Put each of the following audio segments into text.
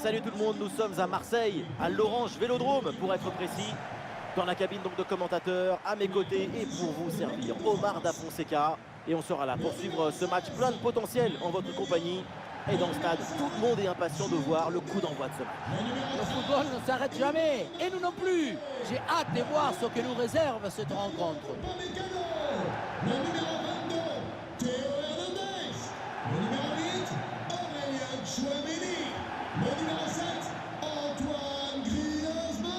Salut tout le monde, nous sommes à Marseille, à l'Orange Vélodrome pour être précis. Dans la cabine donc de commentateurs, à mes côtés et pour vous servir, Omar Da Fonseca. Et on sera là pour suivre ce match plein de potentiel en votre compagnie. Et dans le stade, tout le monde est impatient de voir le coup d'envoi de ce match. Le football ne s'arrête jamais, et nous non plus. J'ai hâte de voir ce que nous réserve cette rencontre. Le numéro 22, Théo Hernandez. Le numéro 8, Aurélien Chouameni. Le numéro 7, Antoine Griezmann.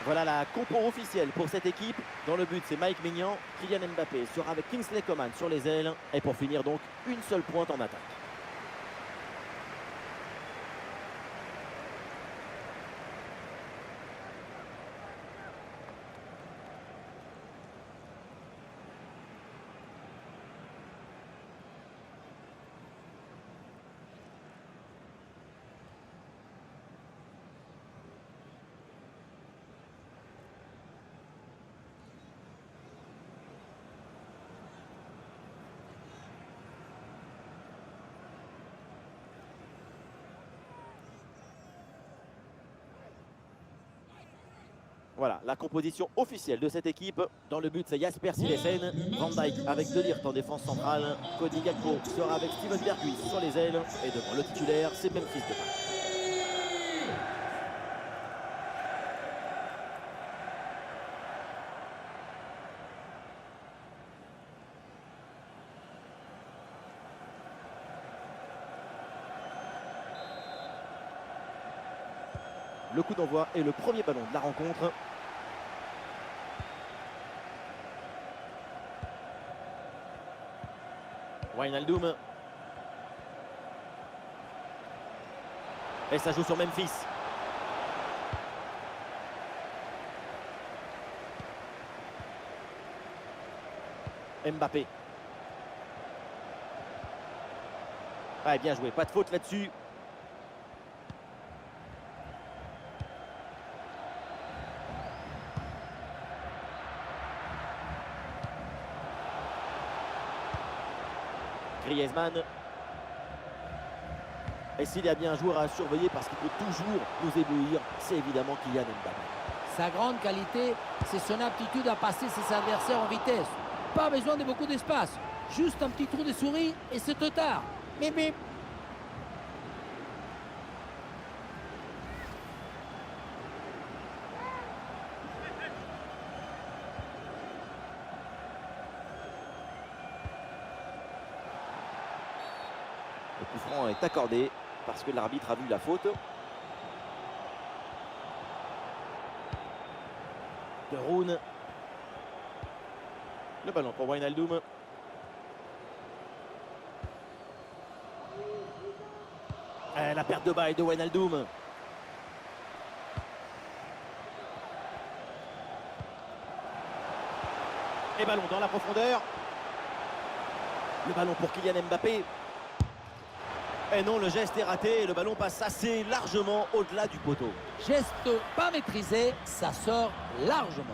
Voilà la compo officielle pour cette équipe. Dans le but, c'est Mike Maignan. Kylian Mbappé sera avec Kingsley Coman sur les ailes. Et pour finir donc, une seule pointe en attaque. Voilà, la composition officielle de cette équipe. Dans le but, c'est Jasper Cillessen. Van Dijk avec De Ligt en défense centrale. Cody Gakpo sera avec Steven Berghuis sur les ailes. Et devant le titulaire, c'est Memphis Depay. Le coup d'envoi est le premier ballon de la rencontre. Wijnaldum. Et ça joue sur Memphis. Mbappé. Ah, bien joué, pas de faute là-dessus. Griezmann. Et s'il y a bien un joueur à surveiller parce qu'il peut toujours nous éblouir, c'est évidemment Kylian Mbappé. Sa grande qualité, c'est son aptitude à passer ses adversaires en vitesse. Pas besoin de beaucoup d'espace. Juste un petit trou de souris et c'est trop tard. Bip bip. Le coup franc est accordé parce que l'arbitre a vu la faute. De Roon. Le ballon pour Wijnaldum. La perte de balle de Wijnaldum. Et ballon dans la profondeur. Le ballon pour Kylian Mbappé. Et non, le geste est raté et le ballon passe assez largement au-delà du poteau. Geste pas maîtrisé, ça sort largement.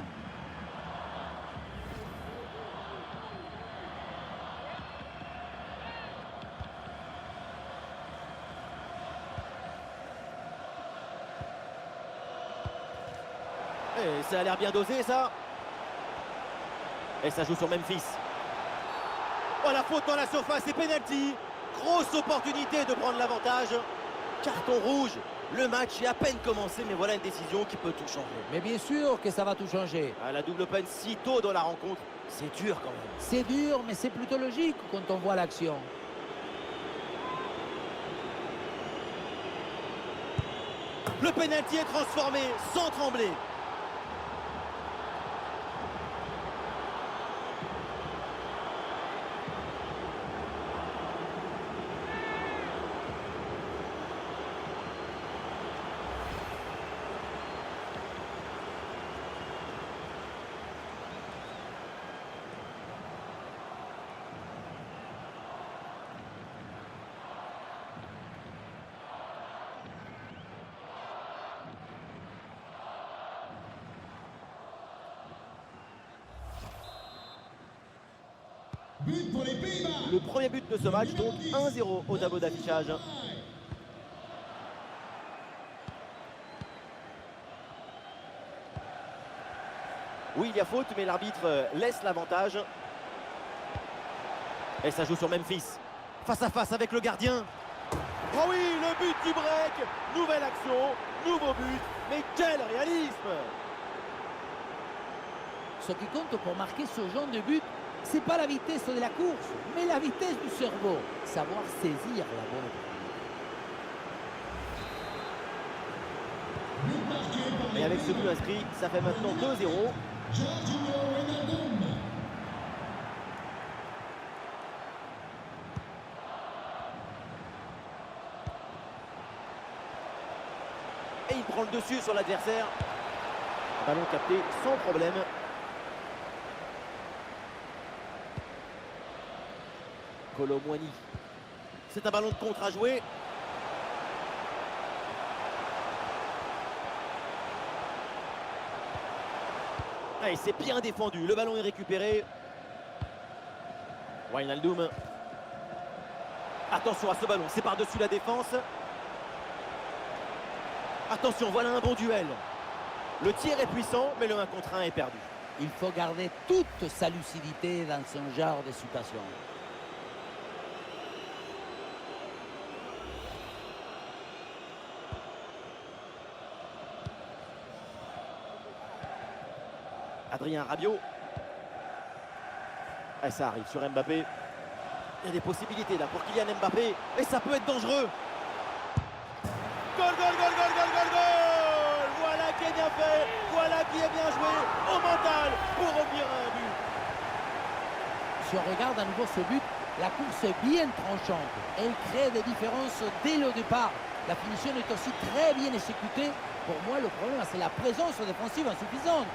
Et ça a l'air bien dosé, ça. Et ça joue sur Memphis. Oh, la faute dans la surface et penalty. Grosse opportunité de prendre l'avantage. Carton rouge. Le match est à peine commencé, mais voilà une décision qui peut tout changer. Mais bien sûr que ça va tout changer. La double peine si tôt dans la rencontre, c'est dur quand même. C'est dur, mais c'est plutôt logique quand on voit l'action. Le penalty est transformé sans trembler. But pour les Pays-Bas. Le premier but de ce match, donc 1-0 au tableau d'affichage. Oui, il y a faute, mais l'arbitre laisse l'avantage. Et ça joue sur Memphis. Face à face avec le gardien. Oh oui, le but du break. Nouvelle action, nouveau but. Mais quel réalisme! Ce qui compte pour marquer ce genre de but, c'est pas la vitesse de la course, mais la vitesse du cerveau. Savoir saisir la bonne opportunité. But marqué par les Et avec ce but inscrit, ça fait maintenant 2-0. Jorginho Wijnaldum. Et il prend le dessus sur l'adversaire. Ballon capté sans problème. Kolo Muani. C'est un ballon de contre à jouer. Et c'est bien défendu. Le ballon est récupéré. Wijnaldum. Attention à ce ballon. C'est par-dessus la défense. Attention, voilà un bon duel. Le tir est puissant, mais le 1 contre 1 est perdu. Il faut garder toute sa lucidité dans ce genre de situation. Adrien Rabiot. Et ça arrive sur Mbappé. Il y a des possibilités là pour Kylian Mbappé. Et ça peut être dangereux. Goal, goal, goal, goal, goal, goal, goal! Voilà qui est bien fait. Voilà qui est bien joué au mental pour revenir à un but. Si on regarde à nouveau ce but, la course est bien tranchante. Elle crée des différences dès le départ. La finition est aussi très bien exécutée. Pour moi, le problème, c'est la présence défensive insuffisante.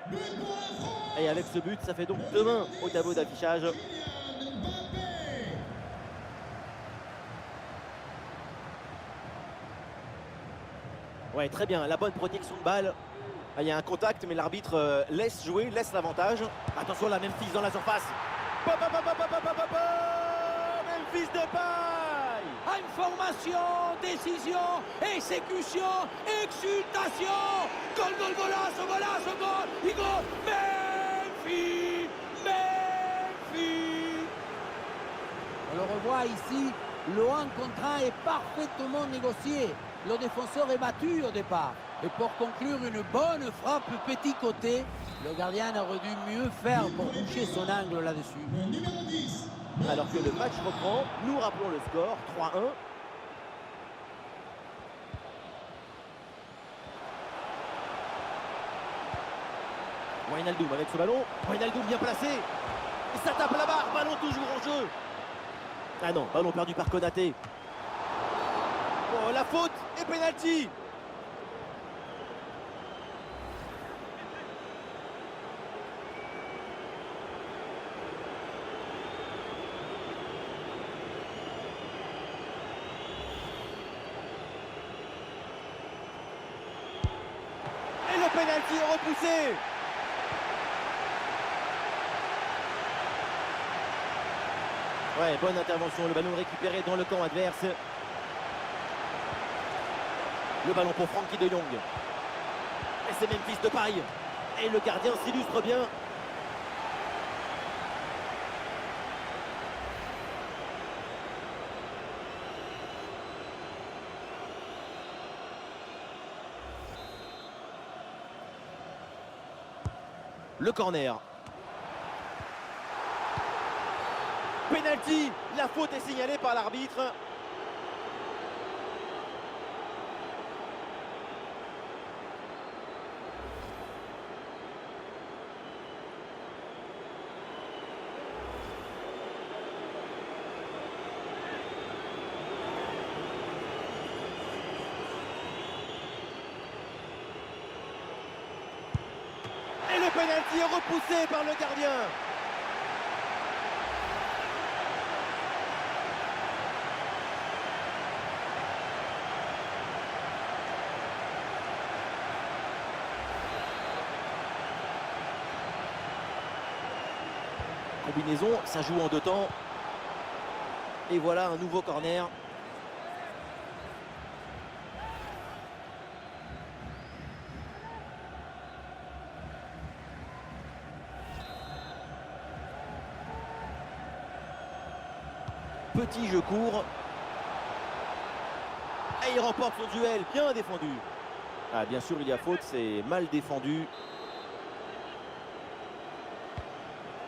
But pour la France. Et avec ce but, ça fait donc 2-1 au tableau d'affichage. Kylian Mbappé. Ouais, très bien. La bonne protection de balle. Ah, il y a un contact, mais l'arbitre laisse jouer, laisse l'avantage. Attention, la Memphis dans la surface. Pop, pop, pop, pop, pop, pop, pop. Memphis de paille. Information, décision, exécution, exultation. Gol, gol, golazo, golazo, gol. Y gol. Memphis, Memphis. On le revoit ici, le 1 contre 1 est parfaitement négocié. Le défenseur est battu au départ. Et pour conclure, une bonne frappe petit côté. Le gardien aurait dû mieux faire pour boucher son angle là-dessus. Le numéro 10. Alors que le match reprend, nous rappelons le score, 3-1. Wijnaldum avec ce ballon. Wijnaldum bien placé. Et ça tape la barre, ballon toujours en jeu. Ah non, ballon perdu par Konaté. Oh, la faute et pénalty. Et le pénalty est repoussé. Ouais, bonne intervention, le ballon récupéré dans le camp adverse. Le ballon pour Frankie de Jong. Et c'est Memphis de paille. Et le gardien s'illustre bien. Le corner. Penalty, la faute est signalée par l'arbitre. Et le penalty est repoussé par le gardien. Combinaison, ça joue en deux temps. Et voilà un nouveau corner. Petit jeu court. Et il remporte son duel, bien défendu. Ah, bien sûr, il y a faute, c'est mal défendu.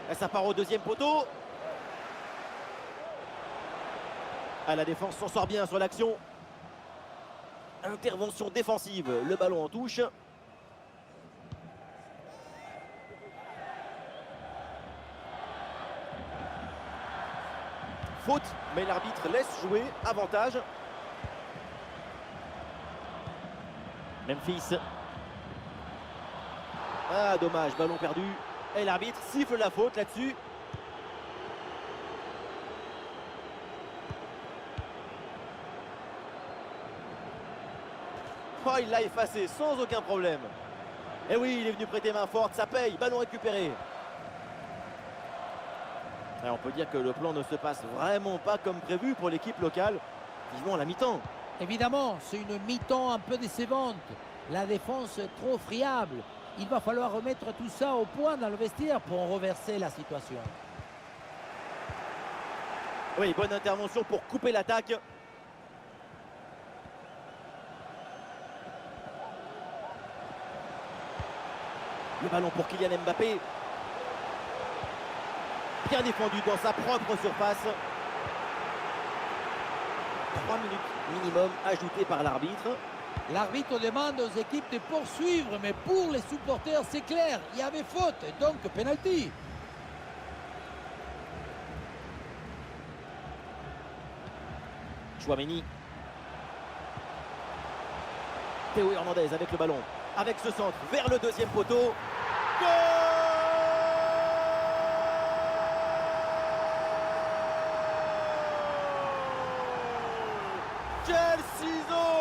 Et ça part au deuxième poteau. Ah, la défense s'en sort bien sur l'action. Intervention défensive, le ballon en touche. Faute, mais l'arbitre laisse jouer, avantage. Memphis. Ah, dommage, ballon perdu. Et l'arbitre siffle la faute là-dessus. Oh, il l'a effacé sans aucun problème. Et oui, il est venu prêter main forte, ça paye, ballon récupéré. Et on peut dire que le plan ne se passe vraiment pas comme prévu pour l'équipe locale. Vivement la mi-temps. Évidemment, c'est une mi-temps un peu décevante. La défense est trop friable. Il va falloir remettre tout ça au point dans le vestiaire pour reverser la situation. Oui, bonne intervention pour couper l'attaque. Le ballon pour Kylian Mbappé. Bien défendu dans sa propre surface. 3 minutes minimum ajoutées par l'arbitre. L'arbitre demande aux équipes de poursuivre, mais pour les supporters, c'est clair, il y avait faute, et donc penalty. Chouameni. Théo Hernandez avec le ballon. Avec ce centre vers le deuxième poteau. Goal! Quel ciseau!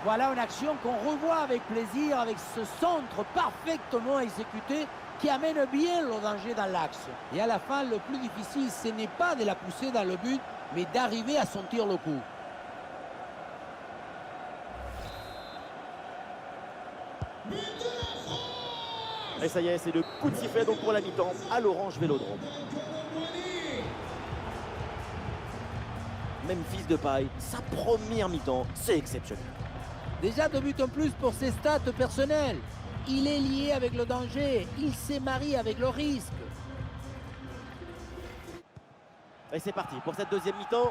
Voilà une action qu'on revoit avec plaisir, avec ce centre parfaitement exécuté qui amène bien le danger dans l'axe. Et à la fin, le plus difficile, ce n'est pas de la pousser dans le but, mais d'arriver à sentir le coup. But de la France! Et ça y est, c'est le coup de sifflet donc pour la mi-temps à l'Orange Vélodrome. Memphis Depay, sa première mi-temps, c'est exceptionnel. Déjà 2 buts en plus pour ses stats personnelles. Il est lié avec le danger, il s'est marié avec le risque. Et c'est parti pour cette deuxième mi-temps.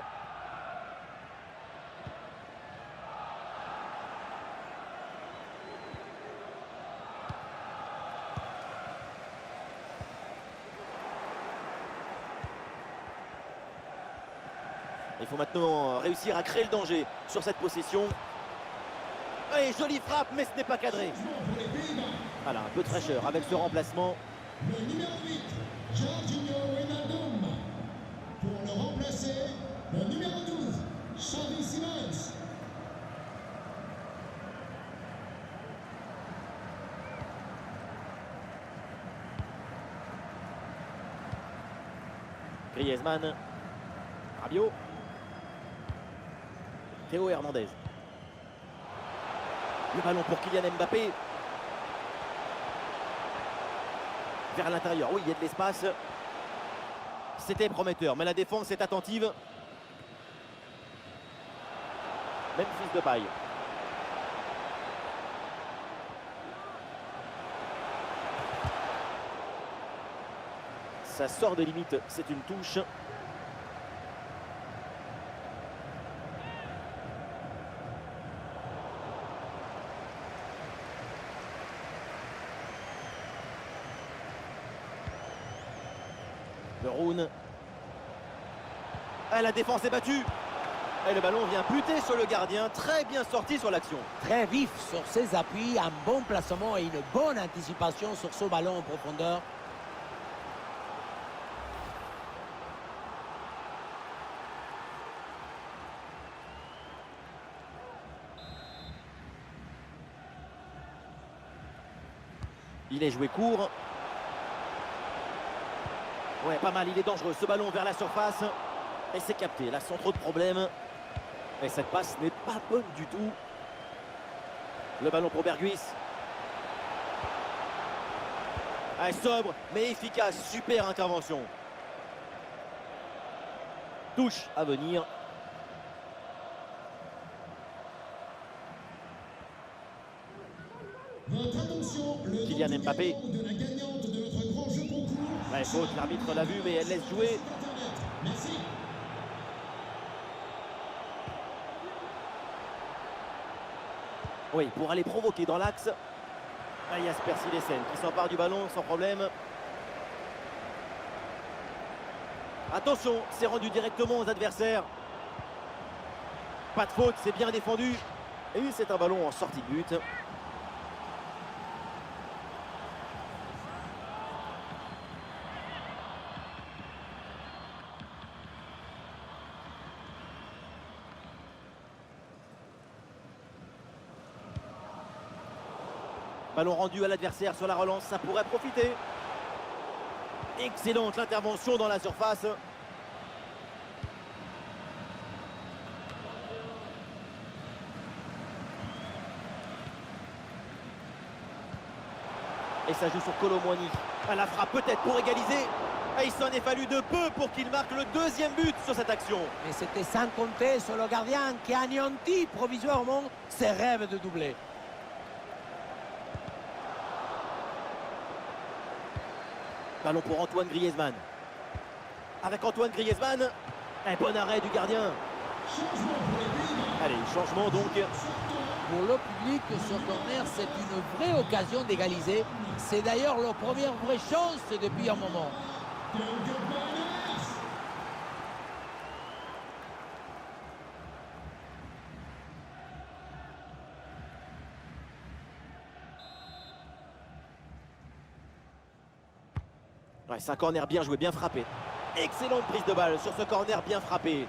Il faut maintenant réussir à créer le danger sur cette possession. Et jolie frappe, mais ce n'est pas cadré. Voilà, un peu de fraîcheur avec ce remplacement. Le numéro 8, Jorginho Wijnaldum. Pour le remplacer, le numéro 12, Xavi Simons. Griezmann. Rabiot. Théo Hernandez. Le ballon pour Kylian Mbappé. Vers l'intérieur. Oui, il y a de l'espace. C'était prometteur, mais la défense est attentive. Memphis Depay. Ça sort des limites, c'est une touche. Le Roon. Ah, la défense est battue. Et le ballon vient buter sur le gardien. Très bien sorti sur l'action. Très vif sur ses appuis, un bon placement et une bonne anticipation sur ce ballon en profondeur. Il est joué court. Ouais, pas mal, il est dangereux. Ce ballon vers la surface. Et c'est capté, là, sans trop de problèmes. Et cette passe n'est pas bonne du tout. Le ballon pour Berghuis. Ah, sobre, mais efficace. Super intervention. Touche à venir. Votre attention, le Kylian nom du Mbappé. gagnant de la gagnante de notre grand jeu concours. Ouais, faute, l'arbitre l'a vu, mais elle laisse jouer. Merci. Oui, pour aller provoquer dans l'axe. Ah, Jasper Cillessen qui s'empare du ballon sans problème. Attention, c'est rendu directement aux adversaires. Pas de faute, c'est bien défendu. Et c'est un ballon en sortie de but. Ballon rendu à l'adversaire sur la relance, ça pourrait profiter. Excellente l'intervention dans la surface. Et ça joue sur Kolo Muani. Elle la frappe peut-être pour égaliser. Et il s'en est fallu de peu pour qu'il marque le deuxième but sur cette action. Mais c'était sans compter sur le gardien qui a anéanti provisoirement ses rêves de doubler. Ballon pour Antoine Griezmann. Avec Antoine Griezmann. Un bon arrêt du gardien. Changement pour les Pays-Bas. Allez, changement donc. Pour le public, ce corner, c'est une vraie occasion d'égaliser. C'est d'ailleurs leur première vraie chance depuis un moment. Ouais, c'est un corner bien joué, bien frappé. Excellente prise de balle sur ce corner bien frappé.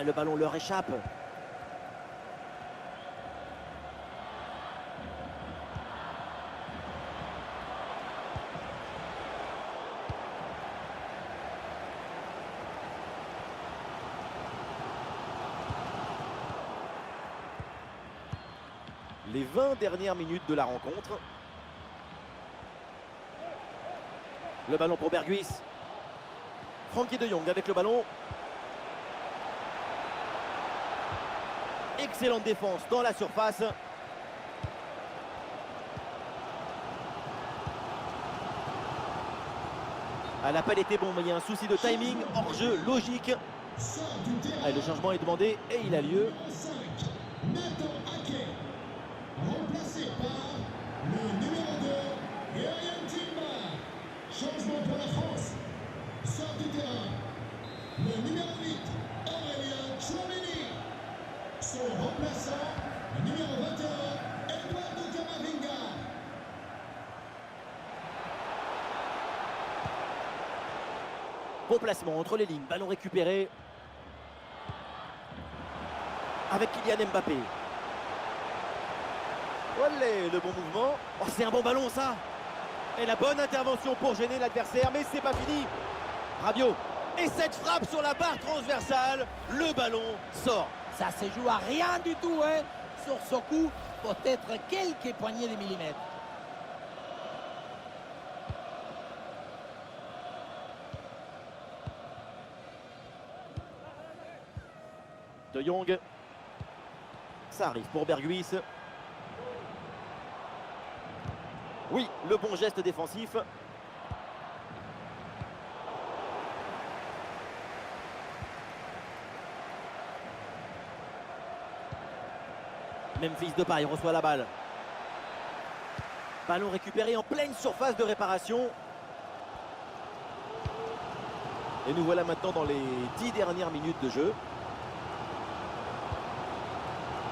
Le ballon leur échappe. Les 20 dernières minutes de la rencontre. Le ballon pour Berghuis. Frenkie de Jong avec le ballon. Excellente défense dans la surface. Elle n'a pas été bon, mais il y a un souci de timing, hors-jeu, logique. Allez, le changement est demandé et il a lieu. Nathan Ake, remplacé par le numéro 2, Ryan Timber. Changement pour la France. Sort du terrain. Le numéro 8, Aurélien Tchouameni. Son remplaçant, le numéro 21, Eduardo Camavinga. Bon placement entre les lignes, ballon récupéré. Avec Kylian Mbappé. Olé, le bon mouvement. Oh, c'est un bon ballon ça. Et la bonne intervention pour gêner l'adversaire, mais c'est pas fini. Rabiot. Et cette frappe sur la barre transversale, le ballon sort. Ça se joue à rien du tout, hein. Sur ce coup, peut-être quelques poignées de millimètres. De Jong. Ça arrive pour Berghuis. Oui, le bon geste défensif. Memphis Depay reçoit la balle. Ballon récupéré en pleine surface de réparation. Et nous voilà maintenant dans les 10 dernières minutes de jeu.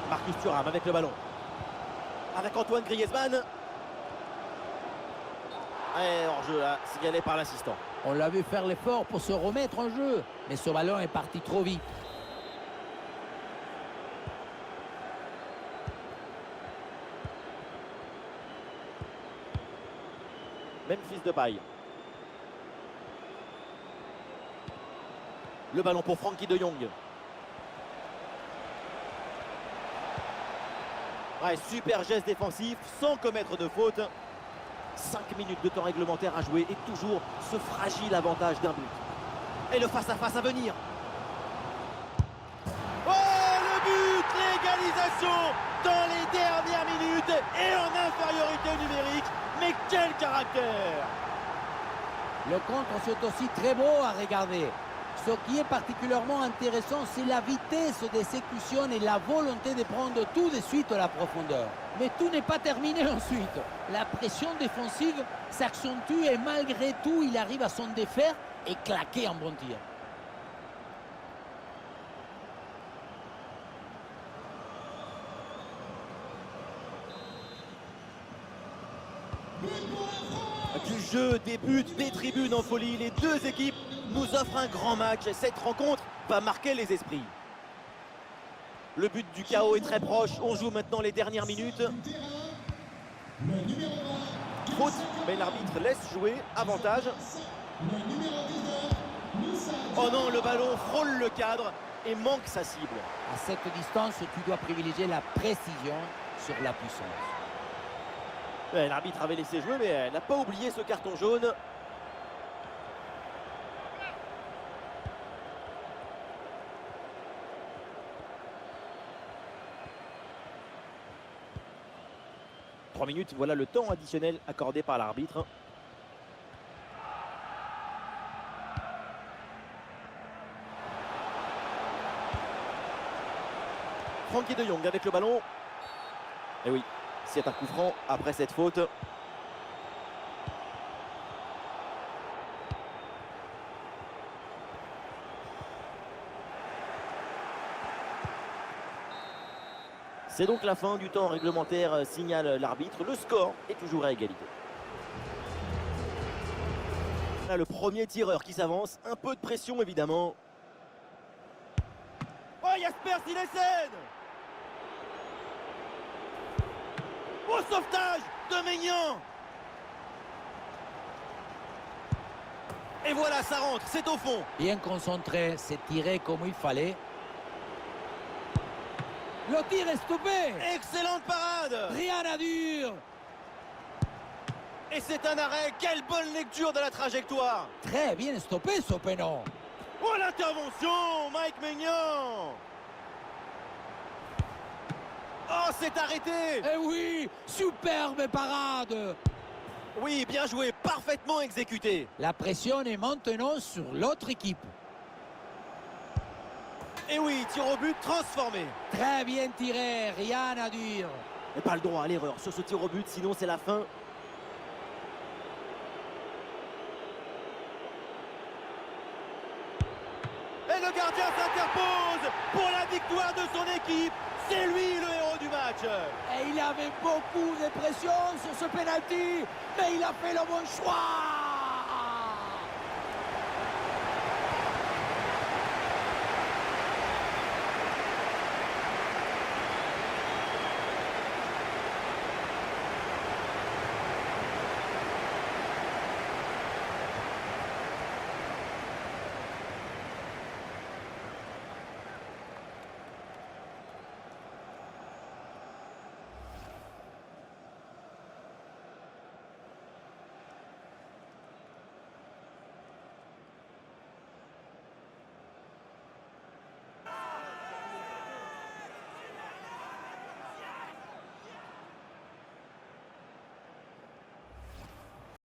Marcus Thuram avec le ballon. Avec Antoine Griezmann. Et hors-jeu là, signalé par l'assistant. On l'a vu faire l'effort pour se remettre en jeu, mais ce ballon est parti trop vite. Memphis Depay. Le ballon pour Frenkie de Jong. Ouais, super geste défensif sans commettre de faute. 5 minutes de temps réglementaire à jouer et toujours ce fragile avantage d'un but. Et le face-à-face à venir. Oh, le but, l'égalisation dans les dernières minutes et en infériorité numérique. Mais quel caractère! Le contre, c'est aussi très beau à regarder. Ce qui est particulièrement intéressant, c'est la vitesse d'exécution et la volonté de prendre tout de suite à la profondeur. Mais tout n'est pas terminé ensuite. La pression défensive s'accentue et malgré tout, il arrive à s'en défaire et claquer un bon tir. Du jeu, des buts, des tribunes en folie, les deux équipes nous offrent un grand match. Cette rencontre va marquer les esprits. Le but du chaos est très proche. On joue maintenant les dernières minutes. Faute, mais l'arbitre laisse jouer. Avantage. Oh non, le ballon frôle le cadre et manque sa cible. À cette distance, tu dois privilégier la précision sur la puissance. L'arbitre avait laissé jouer, mais elle n'a pas oublié ce carton jaune. Trois minutes, voilà le temps additionnel accordé par l'arbitre. Frenkie de Jong avec le ballon. Et oui, c'est un coup franc après cette faute. C'est donc la fin du temps réglementaire, signale l'arbitre. Le score est toujours à égalité. Là, le premier tireur qui s'avance. Un peu de pression évidemment. Oh, Jasper Cillessen! Au sauvetage de Maignan. Et voilà, ça rentre, c'est au fond. Bien concentré, c'est tiré comme il fallait. Le tir est stoppé. Excellente parade. Rien à dire. Et c'est un arrêt, quelle bonne lecture de la trajectoire. Très bien stoppé ce péno. Oh, l'intervention, Mike Maignan. Oh, c'est arrêté. Eh oui, superbe parade. Oui, bien joué, parfaitement exécuté. La pression est maintenant sur l'autre équipe. Et oui, tir au but transformé. Très bien tiré, rien à dire. Et pas le droit à l'erreur sur ce tir au but, sinon c'est la fin. Et le gardien s'interpose pour la victoire de son équipe. C'est lui le héros du match. Et il avait beaucoup de pression sur ce penalty, mais il a fait le bon choix.